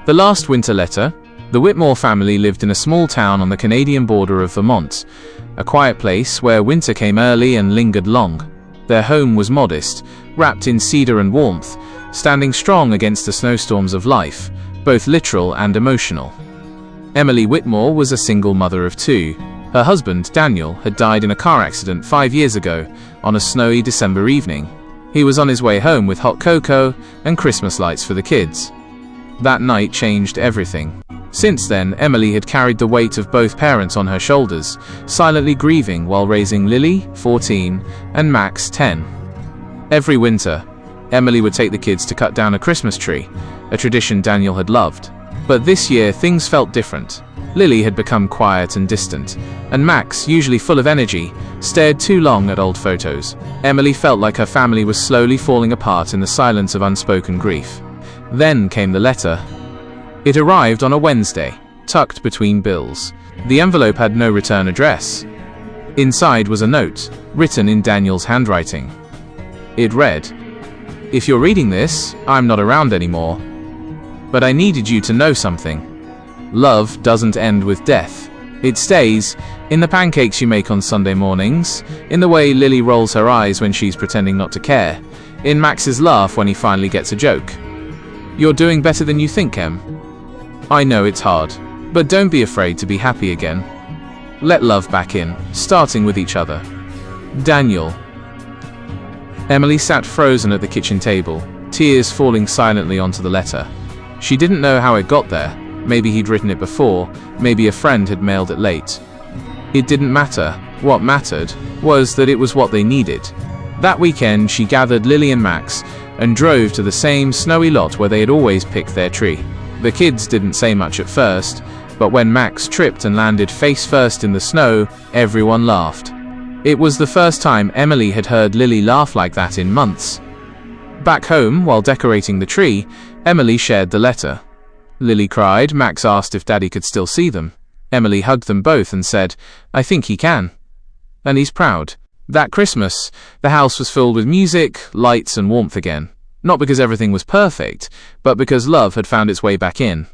The last winter letter. The Whitmore family lived in a small town on the Canadian border of Vermont, a quiet place where winter came early and lingered long. Their home was modest, wrapped in cedar and warmth, standing strong against the snowstorms of life, both literal and emotional. Emily Whitmore was a single mother of two. Her husband, Daniel, had died in a car accident 5 years ago on a snowy December evening. He was on his way home with hot cocoa and Christmas lights for the kids. That night changed everything. Since then, Emily had carried the weight of both parents on her shoulders, silently grieving while raising Lily, 14, and Max, 10. Every winter, Emily would take the kids to cut down a Christmas tree, a tradition Daniel had loved. But this year, things felt different. Lily had become quiet and distant, and Max, usually full of energy, stared too long at old photos. Emily felt like her family was slowly falling apart in the silence of unspoken grief. Then came the letter. It arrived on a Wednesday, tucked between bills. The envelope had no return address. Inside was a note, written in Daniel's handwriting. It read, "If you're reading this, I'm not around anymore. But I needed you to know something. Love doesn't end with death. It stays in the pancakes you make on Sunday mornings, in the way Lily rolls her eyes when she's pretending not to care, in Max's laugh when he finally gets a joke. You're doing better than you think, Em. I know it's hard, but don't be afraid to be happy again. Let love back in, starting with each other. Daniel." Emily sat frozen at the kitchen table, tears falling silently onto the letter. She didn't know how it got there. Maybe he'd written it before, maybe a friend had mailed it late. It didn't matter. What mattered was that it was what they needed. That weekend, she gathered Lily and Max and drove to the same snowy lot where they had always picked their tree. The kids didn't say much at first, but when Max tripped and landed face first in the snow, everyone laughed. It was the first time Emily had heard Lily laugh like that in months. Back home, while decorating the tree, Emily shared the letter. Lily cried. Max asked if Daddy could still see them. Emily hugged them both and said, "I think he can. And he's proud." That Christmas, the house was filled with music, lights, and warmth again. Not because everything was perfect, but because love had found its way back in.